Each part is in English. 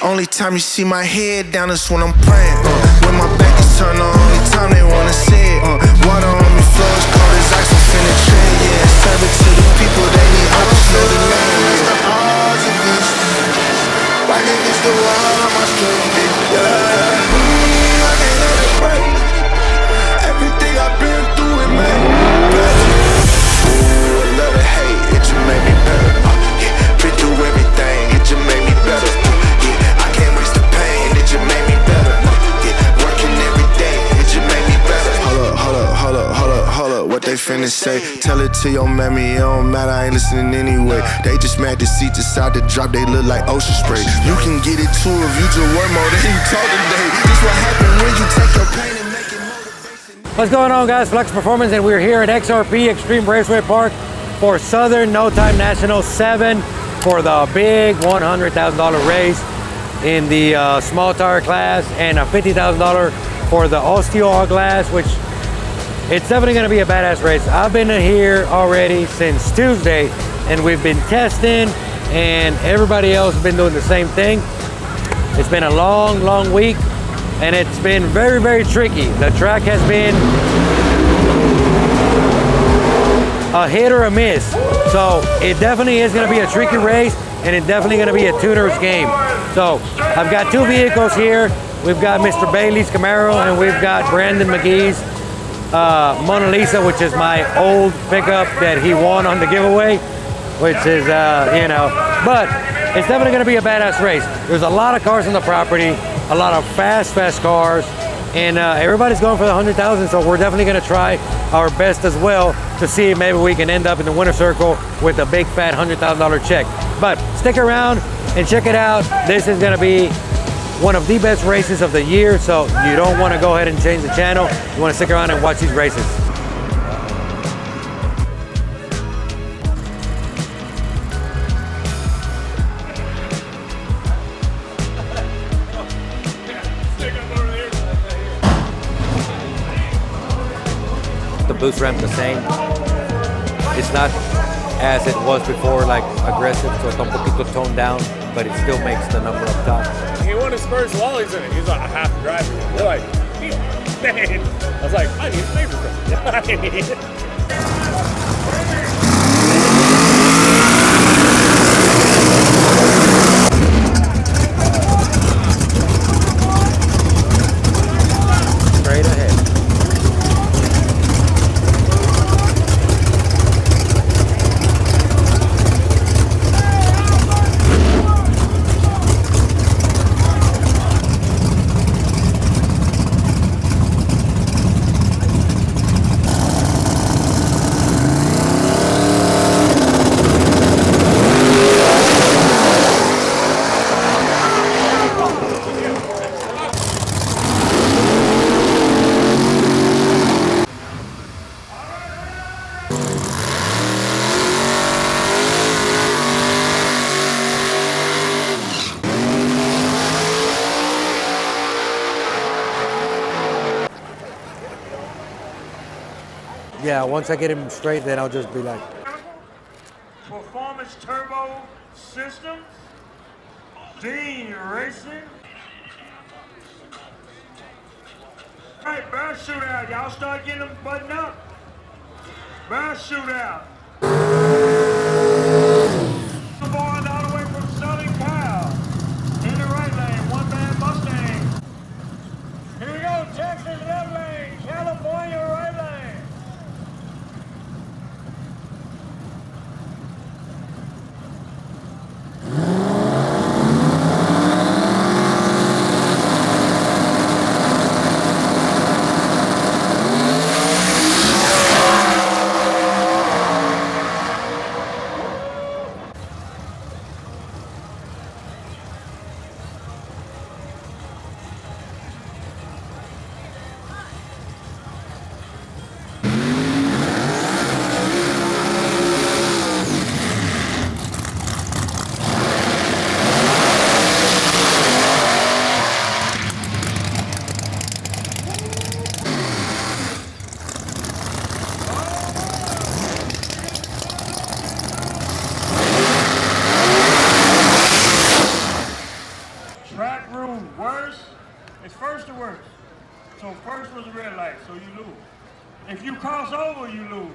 Only time you see my head down is when I'm praying. When my back is turned, the only time they wanna see it. Water on me flows, cold as ice, I'm finna trend. Yeah, serve it to the people, they need I don't know the name. It's the odds against me. Why niggas the world on my street? Yeah, I can't let it break. Everything I've been through, it made me better. Ooh, I love the hate, it just made me better. Yeah, been through everything, it just made me better. Yeah, I can't waste the pain, it just made me better. Yeah, working every day, it just made me better. Hold up, what they finna say? Tell it to your mammy, it don't matter, I ain't listening anyway. They just mad to see decide to drop, they look like ocean spray. You can get it too if you just work more than you talk today. This what happen when you take your pain and make it motivation. What's going on, guys? Flex Performance, and we're here at XRP Extreme Raceway Park for Southern No Time National 7 for the big $100,000 race in the small tire class and a $50,000 for the Osteo class, which it's definitely going to be a badass race. I've been here already since Tuesday, and we've been testing, and everybody else has been doing the same thing. It's been a long week, and it's been very tricky. The track has been a hit or a miss. So it definitely is going to be a tricky race, and it's definitely going to be a tuner's game. So I've got two vehicles here. We've got Mr. Bailey's Camaro, and we've got Brandon McGee's Monalisa, which is my old pickup that he won on the giveaway, which is, you know, but it's definitely going to be a badass race. There's a lot of cars on the property, a lot of fast cars, and everybody's going for the 100,000, so we're definitely going to try our best as well to see if maybe we can end up in the winner's circle with a big fat $100,000 check. But stick around and check it out. This is going to be one of the best races of the year, so you don't want to go ahead and change the channel. You want to stick around and watch these races. The boost ramp the same. It's not as it was before, like aggressive, so it's un poquito toned down, but it still makes the number up top. He won his first lollies in it. He was like, I have to drive it. We're like, man. I was like, I need a favor from you. Straight ahead. Yeah, once I get him straight, then I'll just be like... Performance Turbo Systems, Dean Racing. All right, barrel shootout. Y'all start getting them buttoned up. Barrel shootout. Born all the way from Southern Cal. In the right lane, one bad Mustang. Here we go, Texas left lane, California right lane. Track rule, worst, it's first to worst. So first was a red light, so you lose. If you cross over, you lose.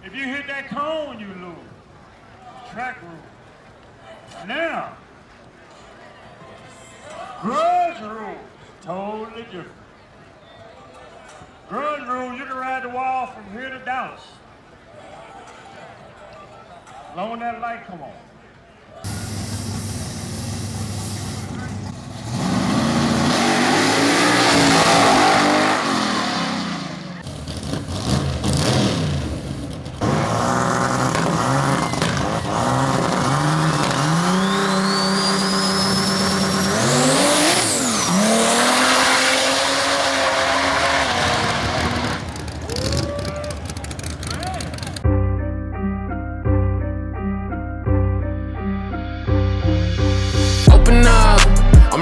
If you hit that cone, you lose. Track rule. Now, grudge rule, totally different. Grudge rule, you can ride the wall from here to Dallas. Long as that light come on.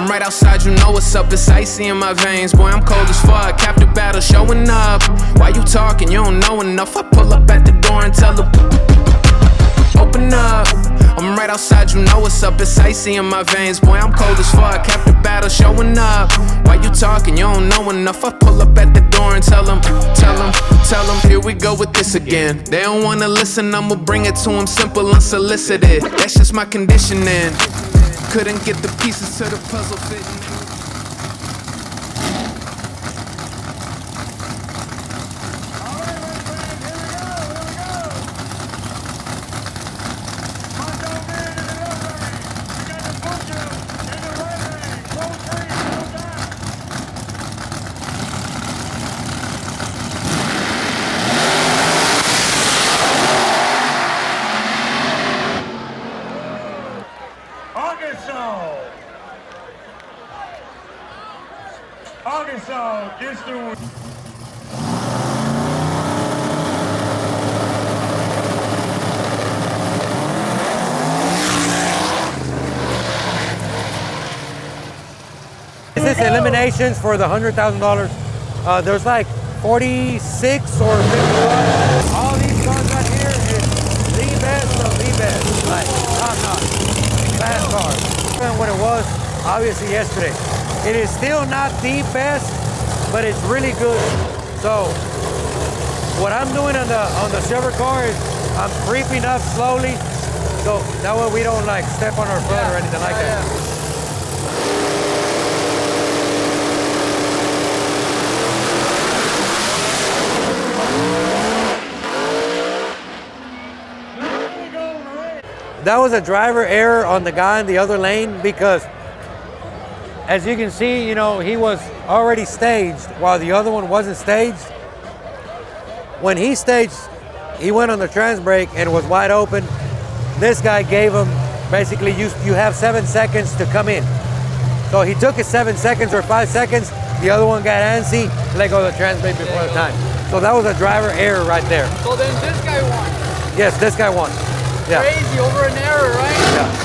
Right outside, you know what's up, it's icy in my veins. Boy, I'm cold as fuck, capture battle showing up. Why you talking, you don't know enough. I pull up at the door and tell them, open up. I'm right outside, you know what's up, it's icy in my veins. Boy, I'm cold as fuck, capture battle showing up. Why you talking, you don't know enough. I pull up at the door and tell them, here we go with this again. They don't wanna listen, I'ma bring it to them simple, unsolicited. That's just my conditioning. Couldn't get the pieces to the puzzle fitting. Arkansas gets the win. This is eliminations for the $100,000. There's like 46 or 51. All these cars right here is the best of the best. Like, top-notch. Fast cars. And what it was, obviously, yesterday. It is still not the best, but it's really good. So what I'm doing on the silver car is I'm creeping up slowly, so that way we don't like step on our foot or anything like that. That was a driver error on the guy in the other lane because, as you can see, you know, he was already staged while the other one wasn't staged. When he staged, he went on the trans brake and was wide open. This guy gave him, basically, you have 7 seconds to come in. So he took his 7 seconds or 5 seconds. The other one got antsy, let go of the trans brake before the time. So that was a driver error right there. So then this guy won. Yes, this guy won. Yeah. Crazy, over an error, right? Yeah.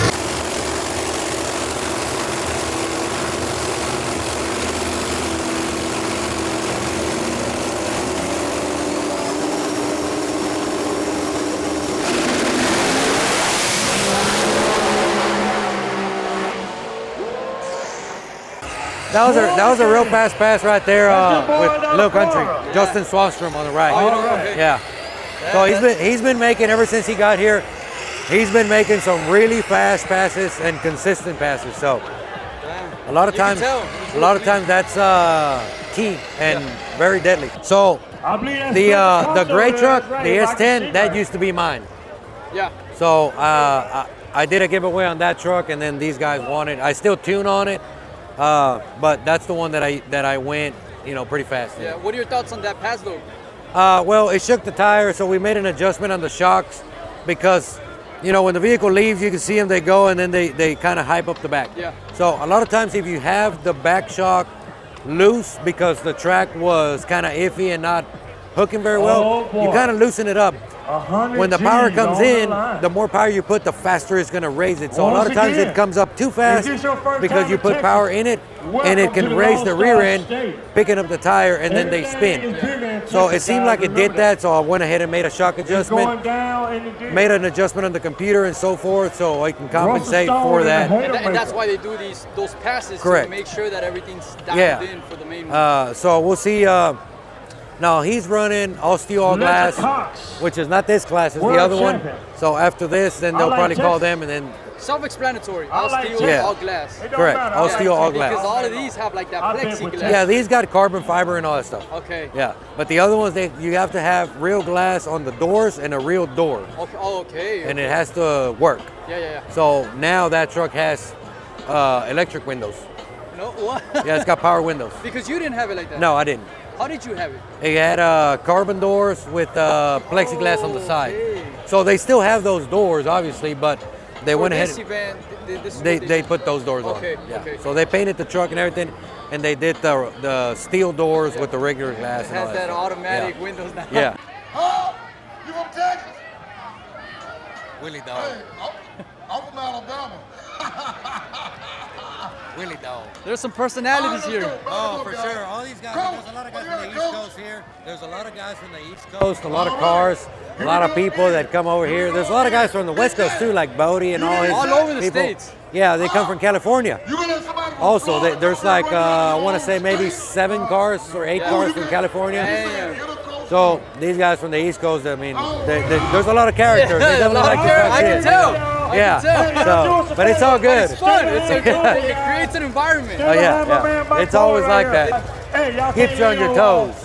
That was a real fast pass right there with Lil Country, Justin Swanstrom on the right. Yeah. So he's been making, ever since he got here, he's been making some really fast passes and consistent passes. So a lot of times that's key and very deadly. So the gray truck, the S10, that used to be mine. Yeah. So I did a giveaway on that truck, and then these guys won it. I still tune on it. But that's the one that I went, you know, pretty fast. Yeah. What are your thoughts on that pass though? Well, it shook the tire, so we made an adjustment on the shocks because, you know, when the vehicle leaves, you can see them, they go, and then they kind of hype up the back. Yeah. So a lot of times if you have the back shock loose because the track was kind of iffy and not hooking very well, you kind of loosen it up. 100 when the power G's comes on the in, line. the more power you put, the faster it's going to raise it. So a lot Once of times again, it comes up too fast this your first because time you in put Texas, power in it, and it welcome to can the raise Lone the rear Star end, State. picking up the tire, and then they Everything spin. is bigger in So it Texas, seemed guys, like it did remember that, so I went ahead and made a shock It's adjustment, going down in the ditch. made an adjustment on the computer and so forth, so I can compensate Stone for is a that. hater And that's maker. why they do those passes Correct. to make sure that everything's dialed Yeah. in for the main one. So we'll see. Now he's running all steel, all glass, Fletcher Cox. which is not this class, it's the World other one. champion. So after this, then they'll like probably call Texas. them, and then Self-explanatory. I All like steel, Texas. all glass. It don't correct, matter. all I steel, all Because glass. all of these have like that I've been with plexiglass. Yeah, these got carbon fiber and all that stuff. Okay. Yeah, but the other ones, you have to have real glass on the doors and a real door, Okay. Oh, okay. and it has to work. Yeah. So now that truck has electric windows. No, what? Yeah, it's got power windows. Because you didn't have it like that. No, I didn't. How did you have it? It had carbon doors with plexiglass on the side. Okay. So they still have those doors, obviously, but they For went ahead. this event, this is They, what they put those doors Okay, on. Yeah. okay. So they painted the truck and everything, and they did the steel doors with the regular glass. It And all has that stuff. automatic Yeah. windows now. Yeah. Huh? You from Texas? Willie dog. Hey, I'm from Alabama. Willie dog. There's some personalities here. Oh, for sure. All these guys. There's a lot of guys from the East Coast here. There's a lot of guys from the East Coast. A lot of cars. A lot of people that come over here. There's a lot of guys from the West Coast too, like Bodie and all his All over the people. States. Yeah, they come from California. You been at somebody from Also, Florida? there's like I want to say maybe 7 cars or 8 cars from California. Yeah. So these guys from the East Coast, I mean, there's a lot of characters. They Yeah, a definitely lot like of to talk characters. I can shit, tell. you know? I Yeah. can tell. So, but it's all good. It's fun. It's so cool. It creates an environment. Oh, yeah. It's always like that. Hey, y'all Keeps you on your toes.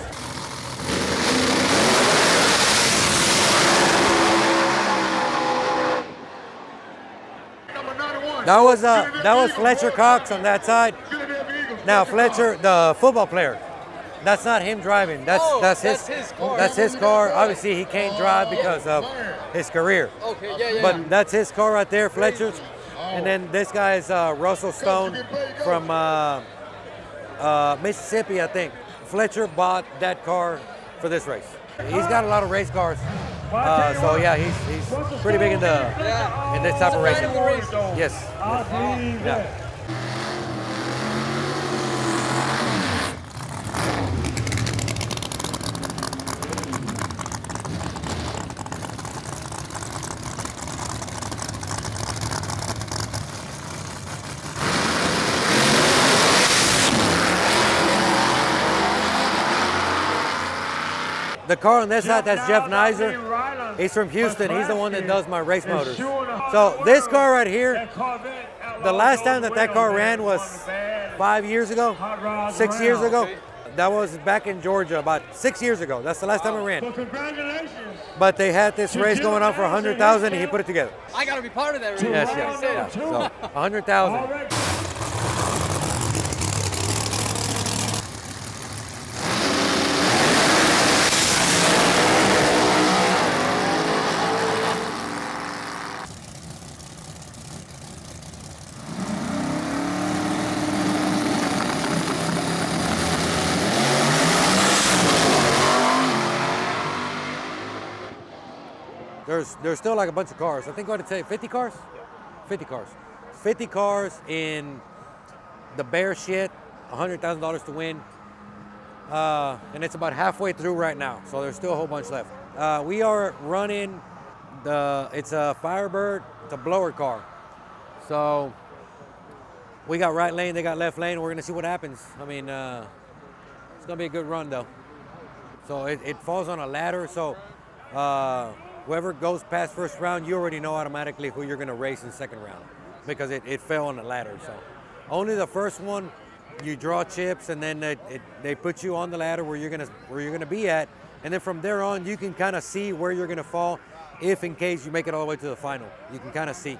Number 91. That was Fletcher Cox on that side. Now Fletcher, the football player, that's not him driving. That's his car. That's his car. Obviously, he can't drive because of his career. Okay, yeah. But that's his car right there, Fletcher's. And then this guy is Russell Stone from Mississippi, I think. Fletcher bought that car for this race. He's got a lot of race cars. So yeah, he's pretty big in this type of racing. Yes. I believe Yeah. that. The car on this side, that's Jeff Nizer. He's from Houston. He's the one that does my race motors. So this car right here, the last time that car ran was 5 years ago, 6 years ago. That was back in Georgia about 6 years ago. That's the last time it So ran. congratulations. But they had this race going on for 100,000 and he put it together. I gotta be part of that. Right? Yes, yes, yeah. So 100,000. All right. There's still like a bunch of cars. I think what did it say, 50 cars? 50 cars. 50 cars in the bare shit, $100,000 to win. And it's about halfway through right now, so there's still a whole bunch left. We are running it's a Firebird, it's a blower car. So we got right lane, they got left lane. We're gonna see what happens. I mean, it's gonna be a good run though. So it falls on a ladder, so whoever goes past first round, you already know automatically who you're gonna race in second round because it fell on a ladder. So only the first one, you draw chips and then they put you on the ladder where you're gonna be at, and then from there on you can kind of see where you're gonna fall if in case you make it all the way to the final. You can kind of see.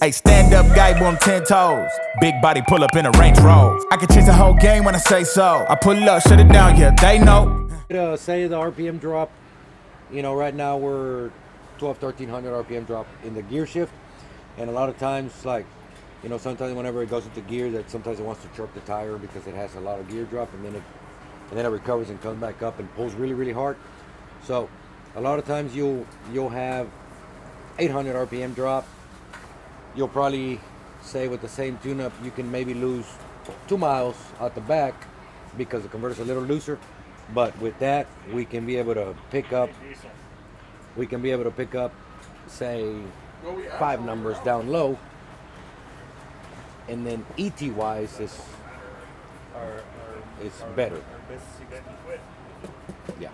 Hey, stand up guy, boom, 10 toes. Big body pull up in a Range Rover. I can change the whole game when I say so. I pull up, shut it down, yeah, they know. Say the RPM drop, you know, right now we're 1300 RPM drop in the gear shift. And a lot of times, like, you know, sometimes whenever it goes into gear, that sometimes it wants to chirp the tire because it has a lot of gear drop, and then it recovers and comes back up and pulls really, really hard. So a lot of times you'll have 800 RPM drop. You'll probably say with the same tune-up you can maybe lose 2 miles out the back because the converter's a little looser. But with that, we can be able to pick up. Say 5 numbers down low, and then ET-wise is better. Yeah,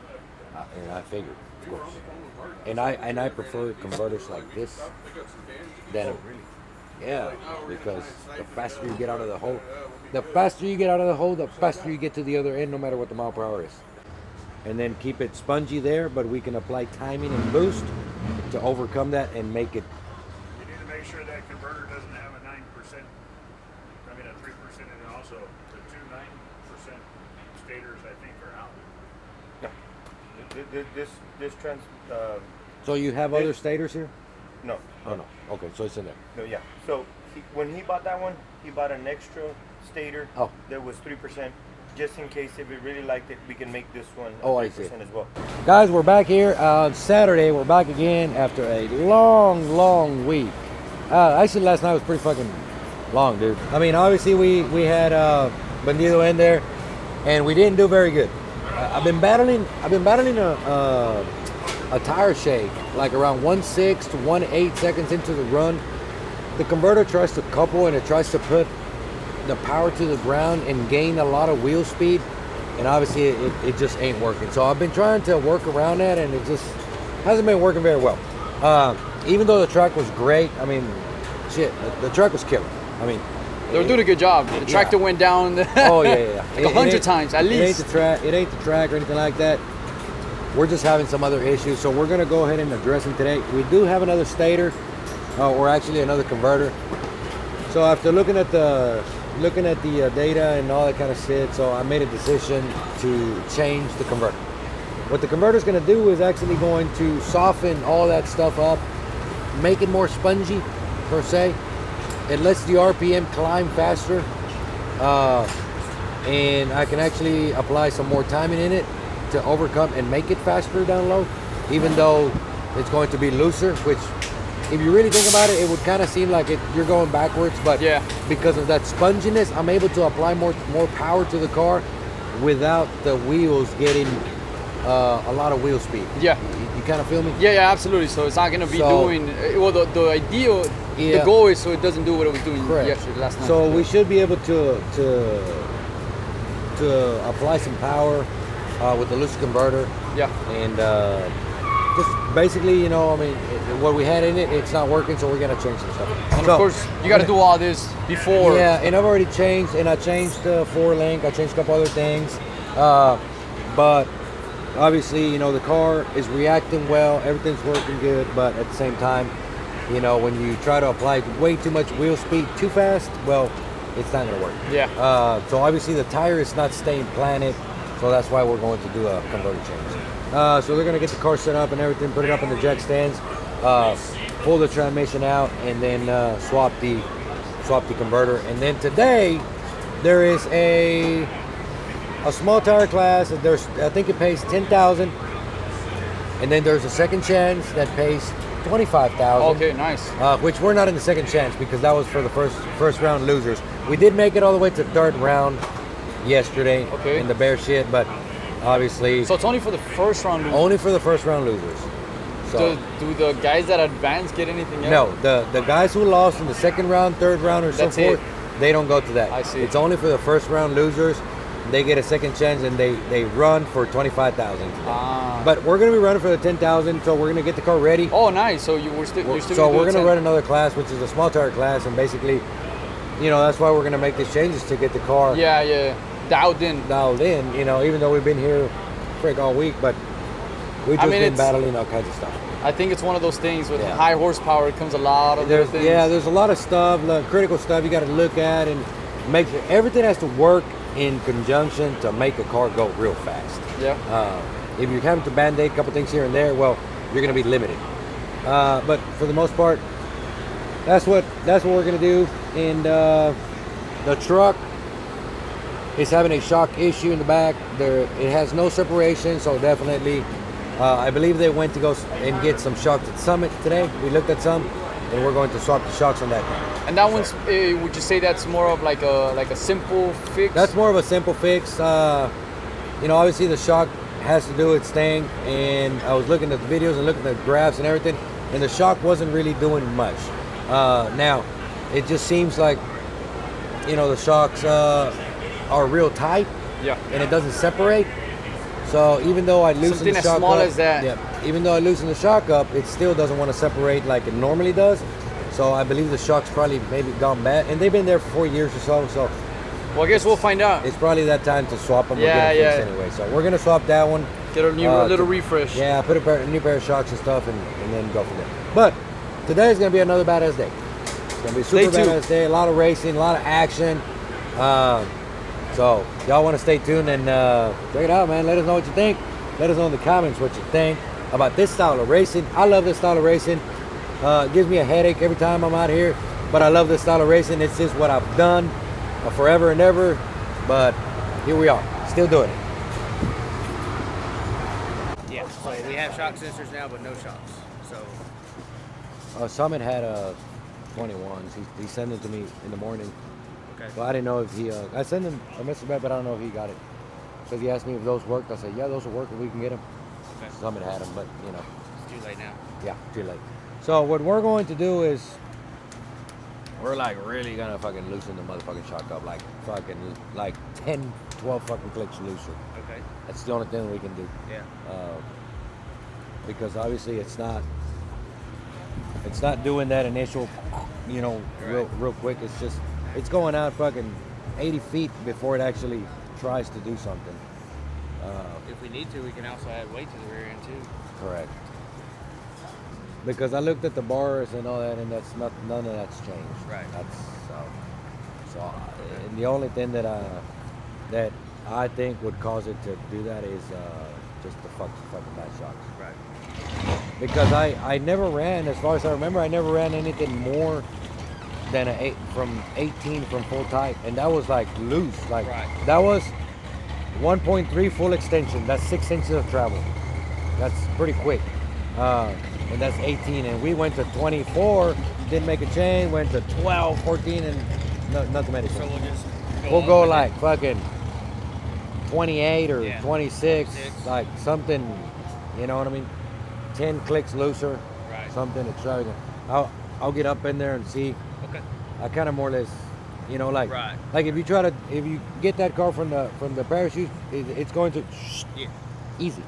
and I figured, of course. And I prefer converters like this than because the faster you get out of the hole, the faster you get to the other end, no matter what the mile per hour is. And then keep it spongy there, but we can apply timing and boost to overcome that and make it. You need to make sure that converter doesn't have a 9%, a 3%, and also the 2 9% stators, I think, are out. This trans. So you have other stators here? No. Oh no. Okay, so it's in there. No, yeah. So when he bought that one, he bought an extra stator. Oh. That was 3%, just in case if we really liked it, we can make this one 3% as well. Guys, we're back here on Saturday. We're back again after a long week. Actually, last night was pretty fucking long, dude. I mean, obviously we had Bandido in there, and we didn't do very good. I've been battling a tire shake, like around 1.6 to 1.8 seconds into the run. The converter tries to couple and it tries to put the power to the ground and gain a lot of wheel speed, and obviously it just ain't working. So I've been trying to work around that, and it just hasn't been working very well. Even though the track was great, I mean, shit, the track was killer. I mean, They were doing a good job. The tractor went down. Oh yeah. Like 100 times at least. It ain't the track or anything like that. We're just having some other issues, so we're gonna go ahead and address them today. We do have another stator, or actually another converter. So after looking at the data and all that kind of shit, so I made a decision to change the converter. What the converter is going to do is actually going to soften all that stuff up, make it more spongy, per se. It lets the RPM climb faster, and I can actually apply some more timing in it to overcome and make it faster down low, even though it's going to be looser, which, if you really think about it, it would kind of seem like you're going backwards, but yeah, because of that sponginess, I'm able to apply more power to the car without the wheels getting a lot of wheel speed. Yeah. You kind of feel me? Yeah, absolutely. So it's not going to be doing, well, the ideal, the goal is so it doesn't do what it was doing yesterday, last night. So we should be able to apply some power with the loose converter. Yeah. And just basically, you know, I mean, what we had in it, it's not working, so we're gonna change some stuff. And of course, you got to do all this before. Yeah, and I've already changed, and I changed the 4-link. I changed a couple other things, but obviously, you know, the car is reacting well. Everything's working good, but at the same time, you know, when you try to apply way too much wheel speed too fast, well, it's not gonna work. Yeah. So obviously, the tire is not staying planted, so that's why we're going to do a converter change. So they're gonna get the car set up and everything, put it up in the jack stands, pull the transmission out, and then swap the converter. And then today there is a small tire class. I think it pays $10,000, and then there's a second chance that pays $25,000. Okay, nice. Which we're not in the second chance because that was for the first round losers. We did make it all the way to the third round yesterday in the bear shit, but obviously. So it's only for the first round losers? Only for the first round losers. So do the guys that advance get anything else? No, the guys who lost in the second round, third round, or so forth, they don't go to that. I see. It's only for the first round losers. They get a second chance and they run for $25,000. But we're gonna be running for the $10,000, so we're gonna get the car ready. Oh, nice. So you're still. So we're gonna run another class, which is a small tire class, and basically, you know, that's why we're gonna make these changes to get the car. Yeah. Dialed in. You know, even though we've been here all week, but we've just been battling all kinds of stuff. I think it's one of those things with high horsepower. It comes a lot of There's, things. yeah, there's a lot of stuff, critical stuff you got to look at and make sure everything has to work in conjunction to make a car go real fast. Yeah. If you're having to band-aid a couple things here and there, well, you're going to be limited. But for the most part, that's what we're going to do. And the truck is having a shock issue in the back. It has no separation, so definitely. I believe they went to go and get some shocks at Summit today. We looked at some, and we're going to swap the shocks on that. And that one's, would you say that's more of like a simple fix? That's more of a simple fix. Obviously the shock has to do with staying, and I was looking at the videos and looking at the graphs and everything, and the shock wasn't really doing much. Now, it just seems like, the shocks are real tight, and it doesn't separate. So even though I loosen the shock up, even though I loosen the shock up, it still doesn't want to separate like it normally does. So I believe the shock's probably maybe gone bad, and they've been there for 4 years or so. So, well, I guess we'll find out. It's probably that time to swap them. Or get it fixed anyway. So we're gonna swap that one. Get a new little refresh. Yeah, put a new pair of shocks and stuff, and then go from there. But today is gonna be another badass day. It's gonna be a super badass day. A lot of racing, a lot of action. So y'all want to stay tuned and check it out, man. Let us know what you think. Let us know in the comments what you think about this style of racing. I love this style of racing. It gives me a headache every time I'm out here, but I love this style of racing. It's just what I've done forever and ever, but here we are, still doing it. Yeah, so we have shock sensors now, but no shocks. So Summit had 21s. He sent it to me in the morning. Okay. Well, I didn't know if he. I sent him a message back, but I don't know if he got it. Because he asked me if those worked. I said, yeah, those will work if we can get them. Okay. Summit had them, but it's too late now. Yeah, too late. So what we're going to do is we're like really gonna fucking loosen the motherfucking shock up, like 10, 12 fucking clicks looser. Okay. That's the only thing we can do. Yeah. Because obviously it's not doing that initial, real quick. It's just it's going out fucking 80 feet before it actually tries to do something. If we need to, we can also add weight to the rear end too. Correct. Because I looked at the bars and all that, and none of that's changed. Right. That's so. And the only thing that I think would cause it to do that is just the fucking bad shocks. Right. Because I never ran, as far as I remember, I never ran anything more than from 18 from full type, and that was like loose. Like that was 1.3 full extension. That's 6 inches of travel. That's pretty quick. And that's 18, and we went to 24, didn't make a change, went to 12, 14, and nothing made a change. So we'll go like fucking 28 or 26, like something, you know what I mean? 10 clicks looser, something extravagant. I'll get up in there and see. Okay. I kind of more or less, like if you get that car from the parachute, it's going to easy.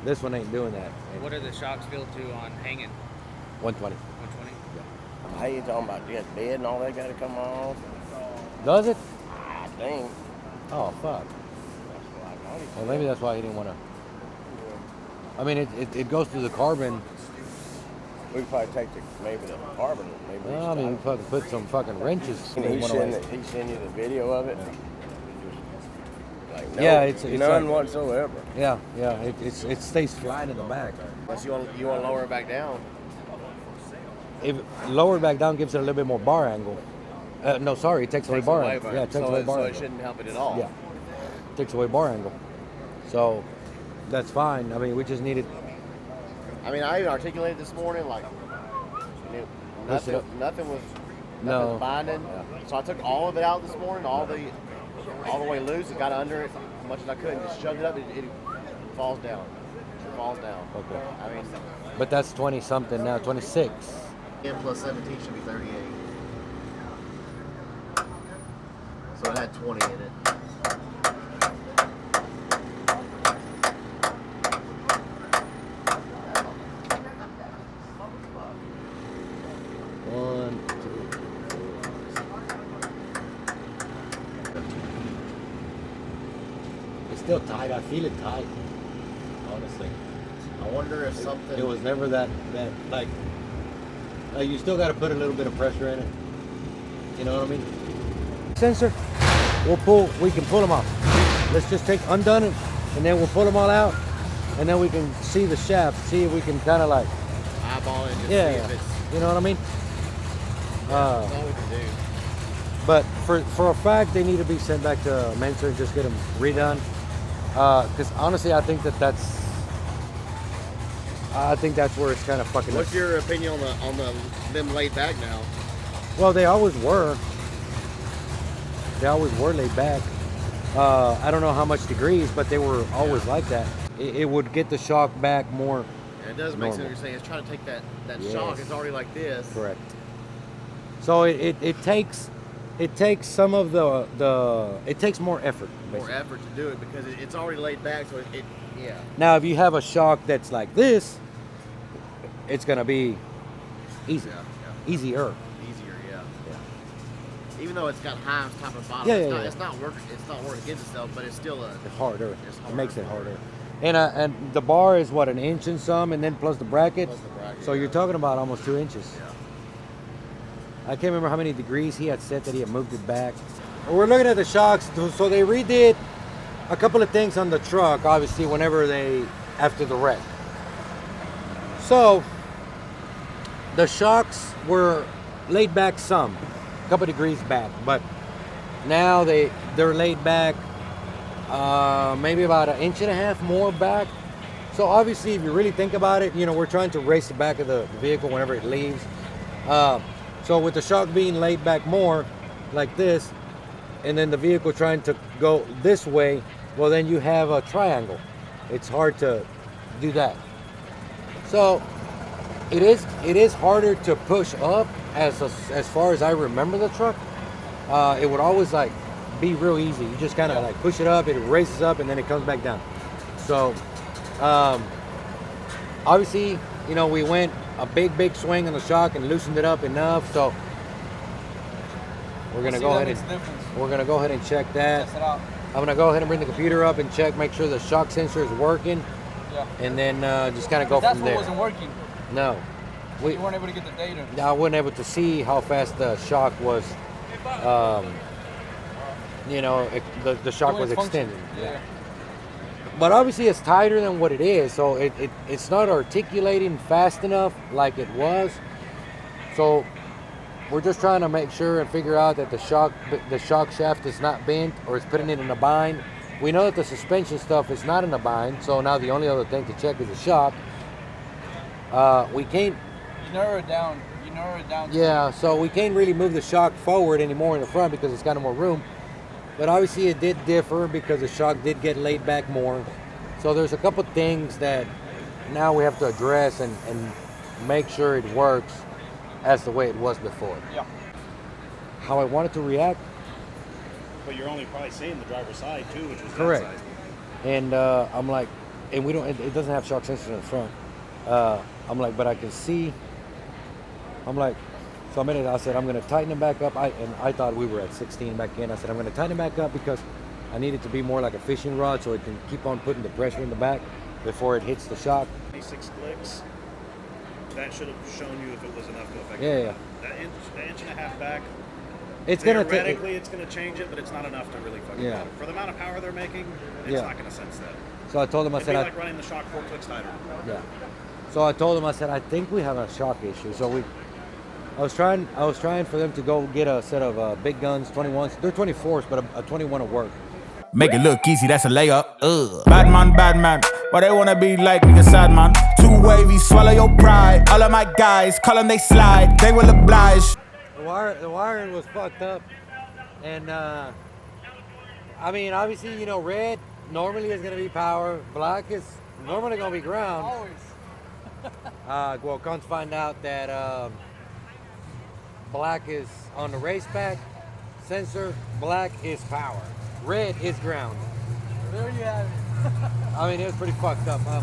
This one ain't doing that. What are the shocks built to on hanging? 120. 120? Yeah. How you talking about this bed and all that got to come off? Does it? I think. Oh, fuck. Well, maybe that's why he didn't want to. I mean, it goes through the carbon. We could probably take maybe the carbon. Maybe well, I mean, we fucking put some fucking wrenches. He sent you the video of it? Like, no, yeah, it's none like, whatsoever. Yeah, it stays flat in the back. Unless you want to lower it back down. If lower it back down gives it a little bit more bar angle. No, sorry, it takes away bar angle. Yeah, it takes away bar angle. So it shouldn't help it at all. Yeah, it takes away bar angle. So that's fine. I mean, we just needed. I mean, I even articulated this morning like nothing was binding. Yeah. So I took all of it out this morning, all the way loose, and got under it as much as I could, and just shoved it up. It falls down. It falls down. Okay. I mean, but that's 20 something now, 26. 10 plus 17 should be 38. So it had 20 in it. It's still tight. I feel it tight. Honestly. I wonder if something. It was never that like you still got to put a little bit of pressure in it. You know what I mean? Sensor, we can pull them off. Let's just take undone it, and then we'll pull them all out, and then we can see the shaft, see if we can kind of like eyeball it and just yeah, see if it's. you know what I mean? That's all we can do. But for a fact, they need to be sent back to Mentor and just get them redone. Because honestly, I think that's where it's kind of fucking. What's your opinion on them laid back now? Well, they always were. They always were laid back. I don't know how much degrees, but they were always like that. It would get the shock back more. Yeah, it does make sense what you're saying. It's trying to take that shock. It's already like this. Correct. So it takes some of it takes more effort. Basically. More effort to do it because it's already laid back. So yeah. Now, if you have a shock that's like this, it's gonna be easy, easier. Easier, yeah. Even though it's got high top and bottom, it's not working. It's not working against itself, but it's still it's harder. It makes it harder. And the bar is what, 1 inch and some, and then plus the bracket. So you're talking about almost 2 inches. Yeah. I can't remember how many degrees he had set that he had moved it back. We're looking at the shocks. So they redid a couple of things on the truck, obviously, after the wreck. So the shocks were laid back some, a couple degrees back, but now they're laid back maybe about 1.5 inches more back. So obviously, if you really think about it, we're trying to race the back of the vehicle whenever it leaves. So with the shock being laid back more, like this, and then the vehicle trying to go this way, well, then you have a triangle. It's hard to do that. So it is harder to push up as far as I remember the truck. It would always like be real easy. You just kind of like push it up, it races up, and then it comes back down. So obviously, we went a big swing on the shock and loosened it up enough. So we're gonna go ahead and check that. Test it out. I'm gonna go ahead and bring the computer up and check, make sure the shock sensor is working. Yeah. And then just kind of go from there. That's what wasn't working. No. You weren't able to get the data. I wasn't able to see how fast the shock was. The shock was extended. Yeah. But obviously it's tighter than what it is, so it's not articulating fast enough like it was. So we're just trying to make sure and figure out that the shock shaft is not bent or it's putting it in a bind. We know that the suspension stuff is not in a bind, so now the only other thing to check is the shock. We can't. You narrow it down. Yeah, so we can't really move the shock forward anymore in the front because it's got more room. But obviously it did differ because the shock did get laid back more. So there's a couple things that now we have to address and make sure it works as the way it was before. Yeah. How I wanted to react. But you're only probably seeing the driver's side too, which is correct. That side. And I'm like, and it doesn't have shock sensors in the front. I'm like, but I can see. I'm like, so I said, I'm going to tighten them back up. I thought we were at 16 back in. I said, I'm going to tighten them back up because I need it to be more like a fishing rod so it can keep on putting the pressure in the back before it hits the shock. 26 clicks. That should have shown you if it was enough to affect it. That inch and a half back. It's gonna theoretically it's going to change it, but it's not enough to really fucking do it. For the amount of power they're making, it's not going to sense that. So I told him, It'd be like running the shock 4 clicks tighter. Yeah. So I told him, I said, I think we have a shock issue. So I was trying for them to go get a set of big guns, 21s. They're 24s, but a 21 will work. Make it look easy, that's a layup. Bad man. Why they wanna be like nigga sad man? Too wavy, swallow your pride. All of my guys, call them they slide. They will oblige. The wiring was fucked up. And I mean, obviously, red normally is gonna be power. Black is normally gonna be ground. Always. Well, come to find out that black is on the race pack sensor, black is power, red is ground. There you have it. I mean, it was pretty fucked up, huh?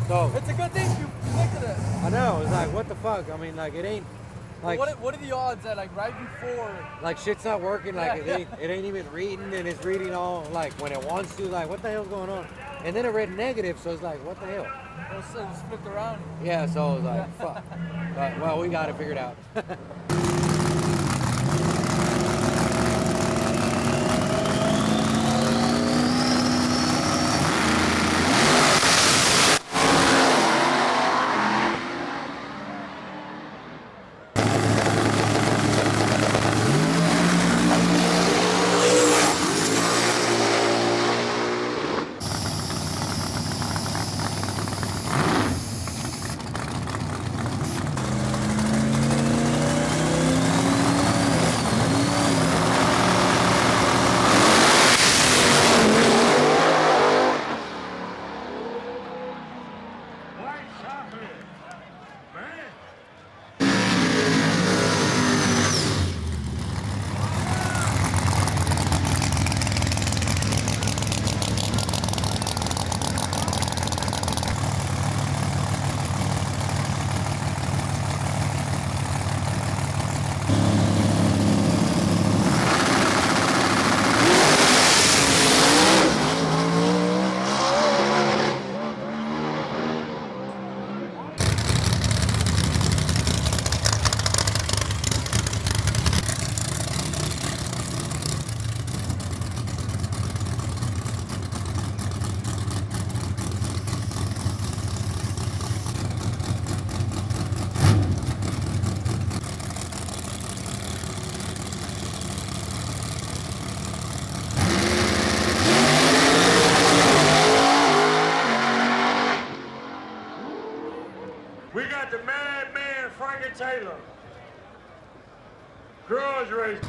So it's a good thing you connected it. I know, it's like, what the fuck? I mean, like, it ain't like. What are the odds that like right before? Like shit's not working. Like it ain't even reading, and it's reading all like when it wants to. Like, what the hell's going on? And then it read negative, so it's like, what the hell? It's flipped around. Yeah, so it was like, fuck. But, well, we got it figured out. We got the madman Frankie Taylor. Grudge Race.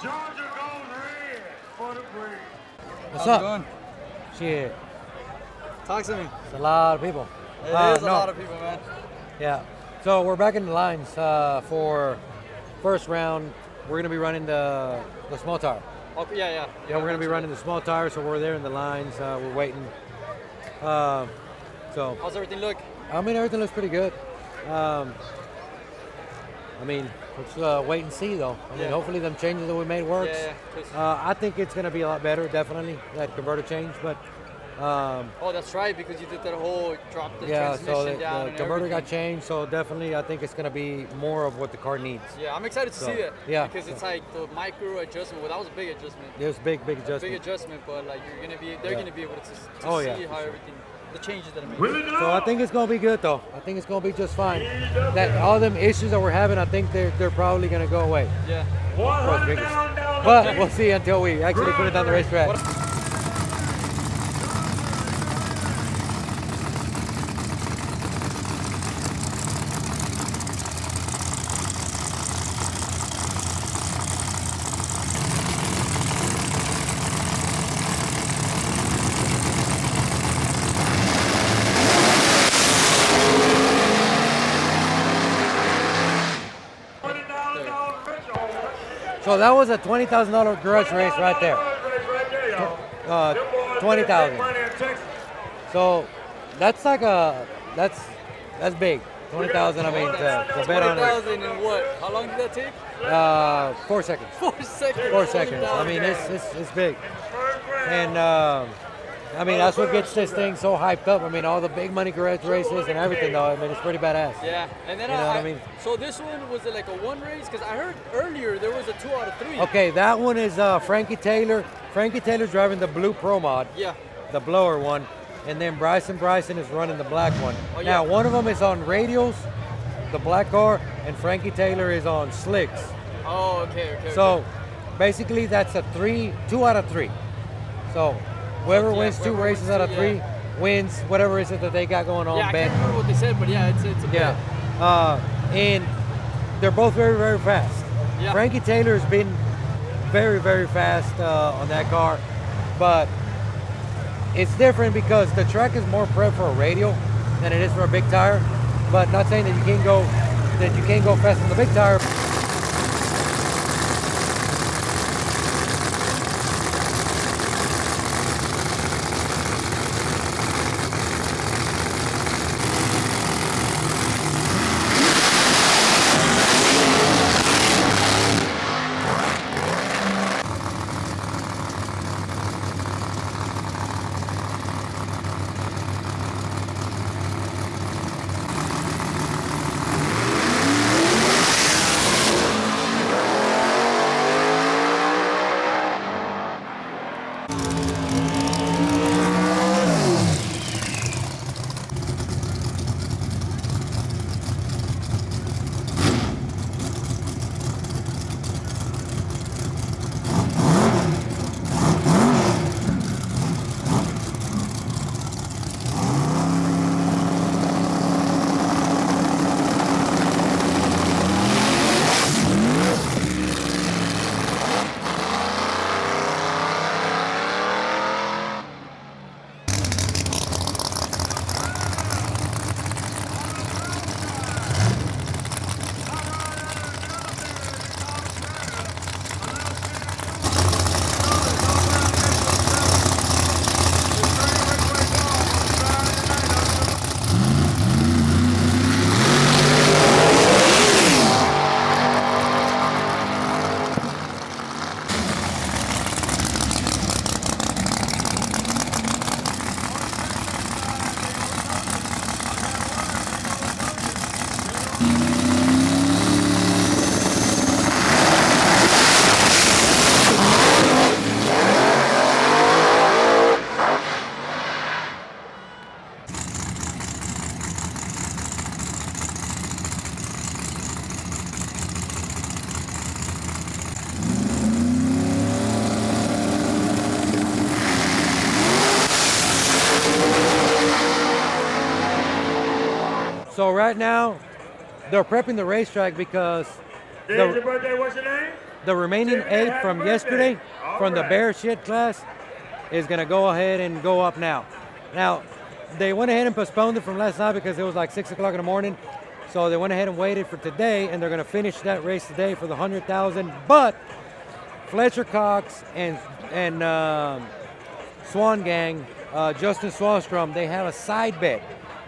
Georgia goes red for the breed. What's up? Shit. Talk to me. It's a lot of people. It is a lot of people, man. Yeah. So we're back in the lines for first round. We're gonna be running the small tire. Okay, yeah. Yeah, we're gonna be running the small tire, so we're there in the lines. We're waiting. So. How's everything look? I mean, everything looks pretty good. I mean, let's wait and see, though. I mean, hopefully them changes that we made works. I think it's going to be a lot better, definitely, that converter change. But oh, that's right, because you did that whole drop the transmission so down. the converter got changed, so definitely I think it's going to be more of what the car needs. Yeah, I'm excited to see that. Yeah. Because it's like the micro adjustment. Well, that was a big adjustment. It was big adjustment. Big adjustment, but like they're going to be able to see how everything. The changes that I made. So I think it's gonna be good though. I think it's gonna be just fine. That all them issues that we're having, I think they're probably gonna go away. Yeah. But we'll see until we actually put it on the racetrack. So that was a $20,000 garage race right there. 20,000. So that's like that's big. 20,000. I mean, to bet on it. 20,000 in what? How long did that take? 4 seconds. 4 seconds. 4 seconds. I mean, it's big. And I mean, that's what gets this thing so hyped up. I mean, all the big money garage races and everything, though. I mean, it's pretty badass. Yeah, and then you know what I mean? So this one, was it like a one race? Because I heard earlier there was a 2 out of 3. Okay, that one is Frankie Taylor. Frankie Taylor's driving the blue Pro Mod. Yeah. The blower one. and then Bryson is running the black one. Oh, Now, yeah. one of them is on radials, the black car, and Frankie Taylor is on slicks. Oh, okay. So basically, that's a 2 out of 3. So whoever wins 2 races out of 3 wins whatever it is that they got going on. Yeah, I bet. can't remember what they said, but yeah, it's a bet. And they're both very, very fast. Yeah. Frankie Taylor's been very, very fast on that car, but it's different because the track is more prep for a radial than it is for a big tire. But not saying that you can't go fast on the big tire. So right now, they're prepping the racetrack because Today's your birthday, what's your name? the remaining Jimmy, 8 happy from birthday. yesterday, All from the right. bear shit class, is gonna go ahead and go up now. Now, they went ahead and postponed it from last night because it was like 6 o'clock in the morning. So they went ahead and waited for today, and they're gonna finish that race today for the 100,000. But Fletcher Cox and Swan Gang, Justin Swanstrom, they have a side bet.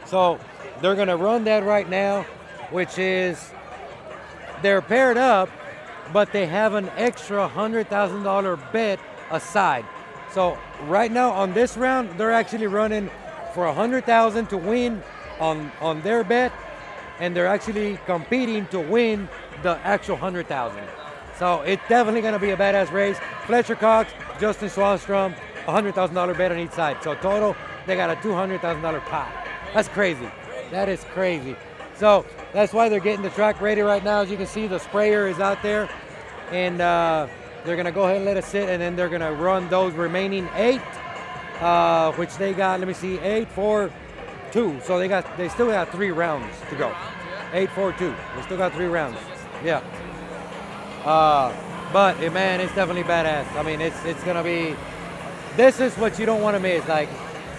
So they're gonna run that right now, which is they're paired up, but they have an extra $100,000 bet aside. So right now on this round, they're actually running for 100,000 to win on their bet, and they're actually competing to win the actual 100,000. So it's definitely gonna be a badass race. Fletcher Cox, Justin Swanstrom, $100,000 bet on each side. So total, they got a $200,000 pot. That's crazy. That is crazy. So that's why they're getting the track ready right now. As you can see, the sprayer is out there, and they're gonna go ahead and let it sit, and then they're gonna run those remaining 8, which they got. Let me see, 8, 4, 2. So they still got 3 rounds to go. 8, 4, 2. They still got 3 rounds. Yeah. But man, it's definitely badass. I mean, it's gonna be. This is what you don't want to miss. Like,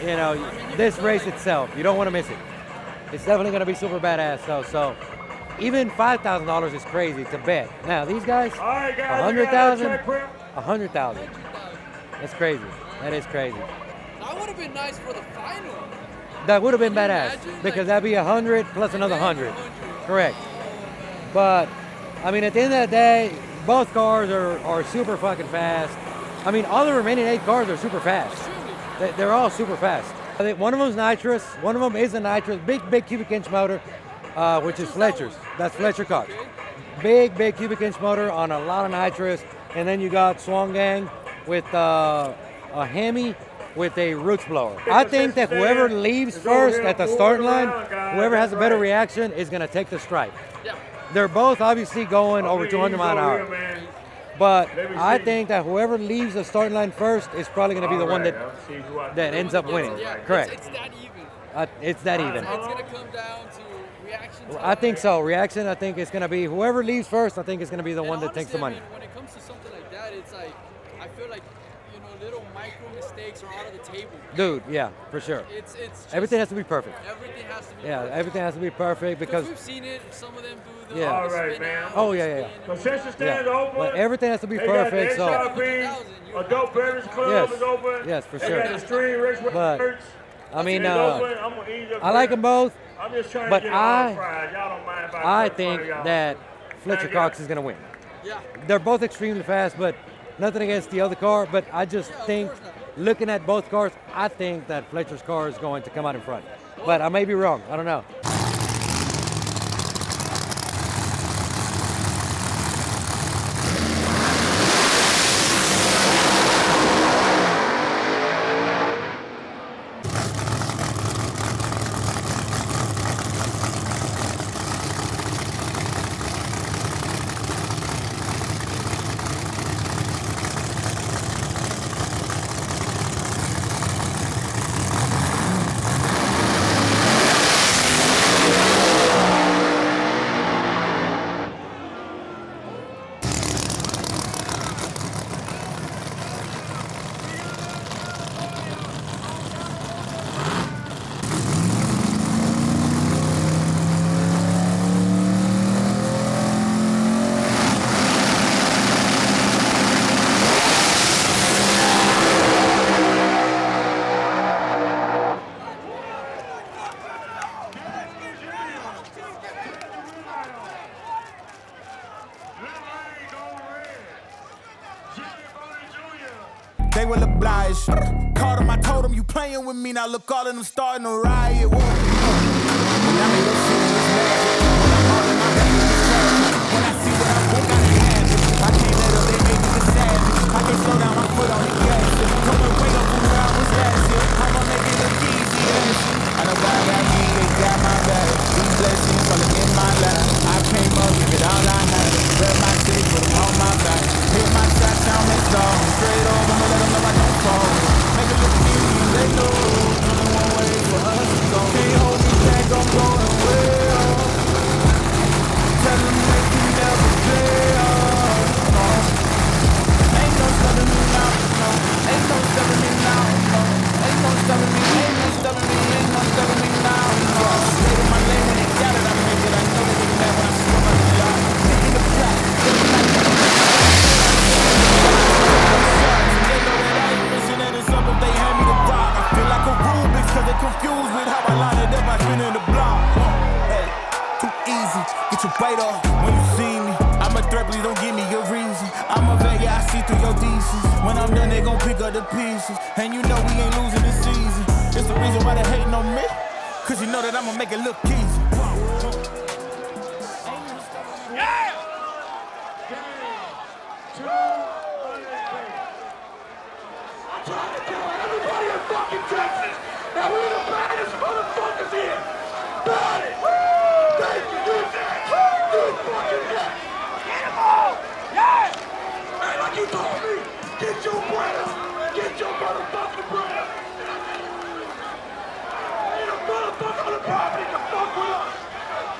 you know, this race itself, you don't want to miss it. It's definitely gonna be super badass. So even $5,000 is crazy to bet. Now these guys, All right, guys, 100,000, we got our track prep. 100,000. That's crazy. That is crazy. That would have been nice for the final. That would have been Can you badass imagine? because that'd be 100 plus another 100. Correct. But I mean, at the end of the day, both cars are super fucking fast. I mean, all the remaining 8 cars are super fast. They're all super fast. I think one of them's nitrous. One of them is a nitrous, big cubic inch motor, which is Fletcher's. That's Fletcher Cox. Big cubic inch motor on a lot of nitrous. And then you got Swan Gang with a Hemi with a roots blower. I think that whoever leaves first at the starting line, whoever has a better reaction is going to take the stripe. They're both obviously going over 200 miles an hour. But I think that whoever leaves the starting line first is probably going to be the one that ends up winning. Correct. It's that even. It's that even. It's going to come down to reaction time. I think so. Reaction, I think it's going to be whoever leaves first, I think is going to be the one that takes the money. I mean, when it comes to something like that, it's like, I feel like, you know, little micro mistakes are out of the table. Dude, yeah, for sure. It's just, everything has to be perfect. Everything has to be perfect. Everything has to be perfect because we've seen it. Some of them do the yeah. All right, man. Oh yeah. Concession stand open. But everything has to be They perfect. got the So Adult Beverage Club is open. Yes, for they sure. Got the Stream Race But I mean, I I like them both. I'm just trying but to get it all fried. Y'all don't mind if I think that Fletcher Cox is going to win. Yeah. They're both extremely fast, but nothing against the other car. But I just think, looking at both cars, I think that Fletcher's car is going to come out in front. But I may be wrong. I don't know. They will oblige. Called him, I told him, you playing with me. Now look, all of them starting to riot. Whoa. Now they look serious magic. When I see what I want, I have it. I can't let up, they make me the savage. I can't slow down, my foot on the gas. Coming way up from where I was last year. I'ma make it look easy, yes. I know God got me, they got my back. These blessings falling in my lap. I came up, give it all I had. Read my city, put them on my back. Hit my shot, sound mixed on. Straight over, I'ma let them know I don't fall. Make it look easy, they know. Only one way for us to go. Can't hold me back, I'm going well. Tell them they can never fail. Ain't no stopping me now, no. Ain't no stopping me now, no. Ain't no stopping me, ain't no stopping me, ain't no stopping me now, no. Stay in my lane when they got it, I make it. I know they get mad when I swim out the yard. Taking the flat, taking like that. They know that I ain't missing that it's up if they hand me the rock. I feel like a Rubik's cause they confused with how I line it up. I spin in the block. Hey, too easy, get your weight off when you see me. I'm a threat, please don't give me a reason. I'm a vet, yeah, I see through your decent. When I'm done, they gon' pick up the pieces. And you know we ain't losing this season. It's the reason why they hating on me. Cause you know that I'ma make it look easy. Everybody in fucking Texas. Now we're the baddest motherfuckers here. Got it. Thank you, you next. You fucking next. Get them all. Yeah. Hey, like you told me, get your breath. Get your motherfucking breath. Ain't a motherfucker on the property to fuck with us.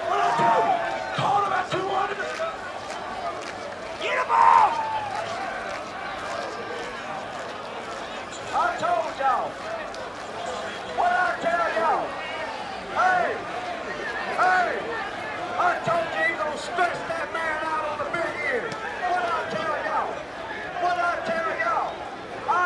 What I tell you, call them at 200. Get them all. I told y'all. What I tell y'all? Hey, I told you you gonna stretch that man out on the big ear. What I tell y'all? I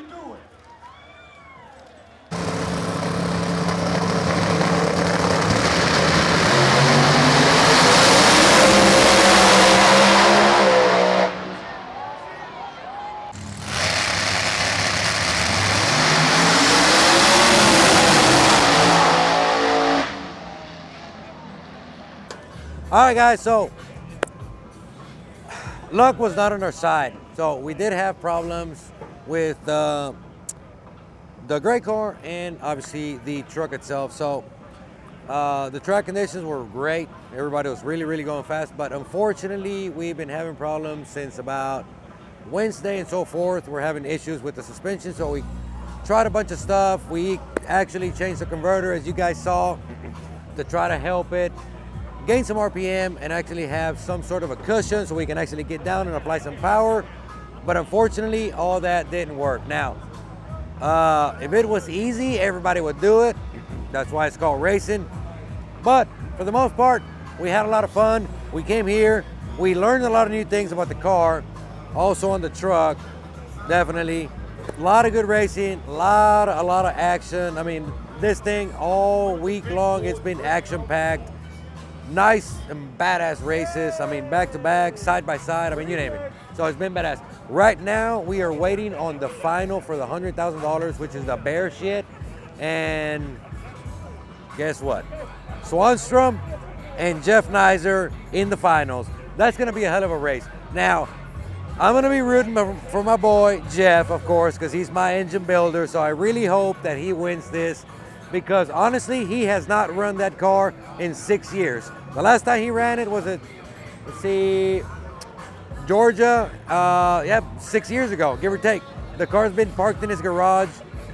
you doing? All right, guys, so luck was not on our side. So we did have problems with the gray car and obviously the truck itself. So the track conditions were great. Everybody was really, really going fast. But unfortunately, we've been having problems since about Wednesday and so forth. We're having issues with the suspension. So we tried a bunch of stuff. We actually changed the converter, as you guys saw, to try to help it gain some RPM and actually have some sort of a cushion so we can actually get down and apply some power. But unfortunately, all that didn't work. Now, if it was easy, everybody would do it. That's why it's called racing. But for the most part, we had a lot of fun. We came here, we learned a lot of new things about the car, also on the truck, definitely. A lot of good racing, a lot of action. I mean, this thing all week long, it's been action-packed. Nice and badass races. I mean, back to back, side by side. I mean, you name it. So it's been badass. Right now, we are waiting on the final for the $100,000, which is the bear shit. And guess what? Swanstrom and Jeff Nizer in the finals. That's going to be a hell of a race. Now, I'm going to be rooting for my boy, Jeff, of course, because he's my engine builder. So I really hope that he wins this, because honestly, he has not run that car in 6 years. The last time he ran it was at, let's see, Georgia, 6 years ago, give or take. The car's been parked in his garage,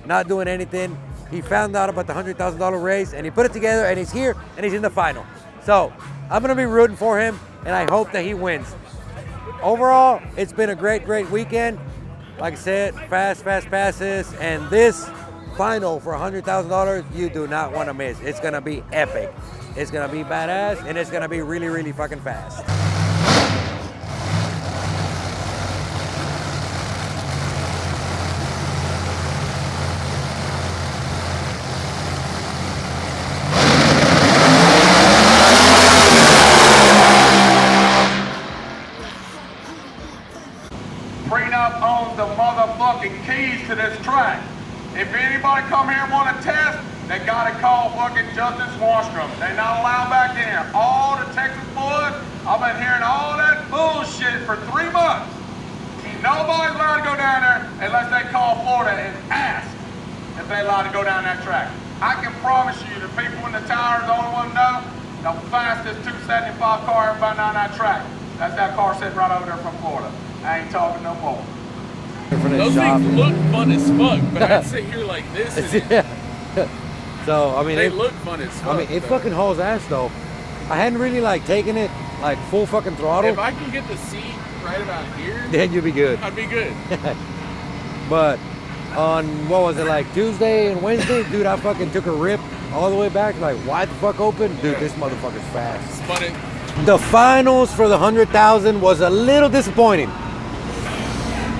not doing anything. He found out about the $100,000 race and he put it together and he's here and he's in the final. So I'm gonna be rooting for him and I hope that he wins. Overall, it's been a great weekend. Like I said, fast passes, and this final for $100,000, you do not want to miss. It's gonna be epic. It's gonna be badass, and it's gonna be really, really fucking fast. Prenup owns the motherfucking keys to this track. If anybody come here and want to test, they gotta call fucking Justin Swanstrom. They not allowed back in here. All the Texas boys, I've been hearing all that bullshit for 3 months. Nobody's allowed to go down there unless they call Florida and ask if they're allowed to go down that track. I can promise you the people in the tower is the only one know the fastest 275 car ever been down that track. That's that car sitting right over there from Florida. I ain't talking no more. Those things look fun as fuck, but I'd sit here like this. So I mean, they look fun as fuck. I mean, it fucking hauls ass though. I hadn't really like taken it like full fucking throttle. If I can get the seat right about here, then you'll be good. I'd be good. But on what was it, like Tuesday and Wednesday, dude, I fucking took a rip all the way back, like wide the fuck open. Dude, this motherfucker's fast. Spun it. The finals for the 100,000 was a little disappointing.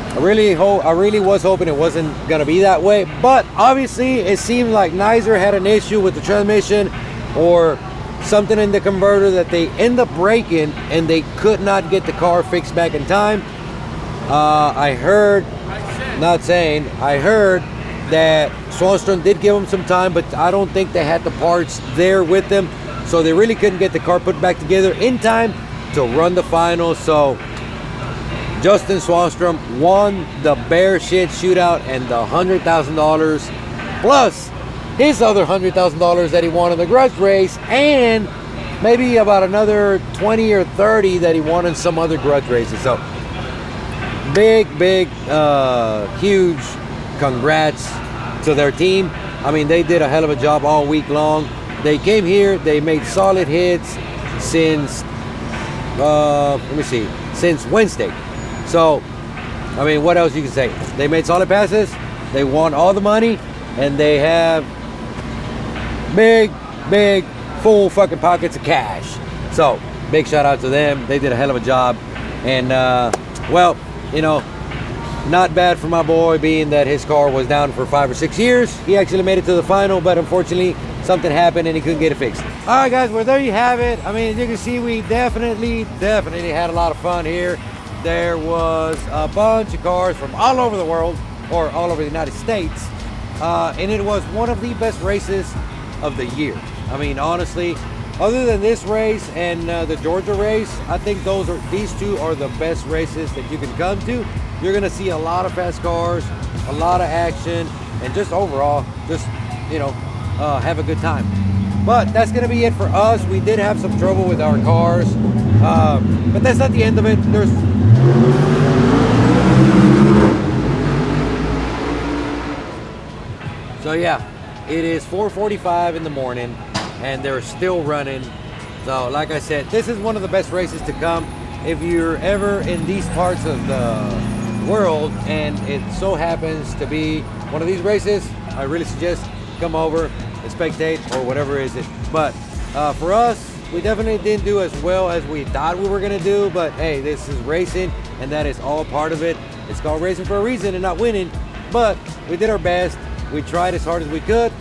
I really was hoping it wasn't gonna be that way, but obviously it seemed like Nizer had an issue with the transmission or something in the converter that they end up breaking, and they could not get the car fixed back in time. I heard that Swanstrom did give them some time, but I don't think they had the parts there with them, so they really couldn't get the car put back together in time to run the finals. So Justin Swanstrom won the bear shit shootout and the $100,000 plus his other $100,000 that he won in the Grudge Race, and maybe about another 20 or 30 that he won in some other Grudge races. So big, huge congrats to their team. I mean, they did a hell of a job all week long. They came here, they made solid hits since, since Wednesday. So, I mean, what else you can say? They made solid passes, they won all the money, and they have big, full fucking pockets of cash. So, big shout out to them. They did a hell of a job. And, well, you know, Not bad for my boy, being that his car was down for 5 or 6 years. He actually made it to the final, but unfortunately something happened and he couldn't get it fixed. All right, guys, well, there you have it. I mean, as you can see, we definitely had a lot of fun here. There was a bunch of cars from all over the world, or all over the United States, and it was one of the best races of the year. I mean, honestly, other than this race and the Georgia race, I think these two are the best races that you can come to. You're gonna see a lot of fast cars, a lot of action, and just overall, just, you know, have a good time. But that's gonna be it for us. We did have some trouble with our cars, but that's not the end of it. So yeah, it is 4:45 in the morning and they're still running. So like I said, this is one of the best races to come. If you're ever in these parts of the world and it so happens to be one of these races, I really suggest come over and spectate or whatever is it. But for us, we definitely didn't do as well as we thought we were gonna do, but hey, this is racing and that is all part of it. It's called racing for a reason and not winning, but we did our best. We tried as hard as we could.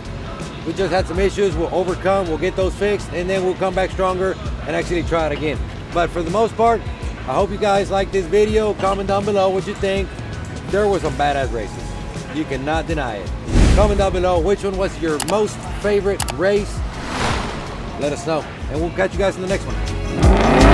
We just had some issues. We'll overcome, we'll get those fixed, and then we'll come back stronger and actually try it again. But for the most part, I hope you guys like this video. Comment down below what you think. There were some badass races. You cannot deny it. Comment down below which one was your most favorite race. Let us know, and we'll catch you guys in the next one.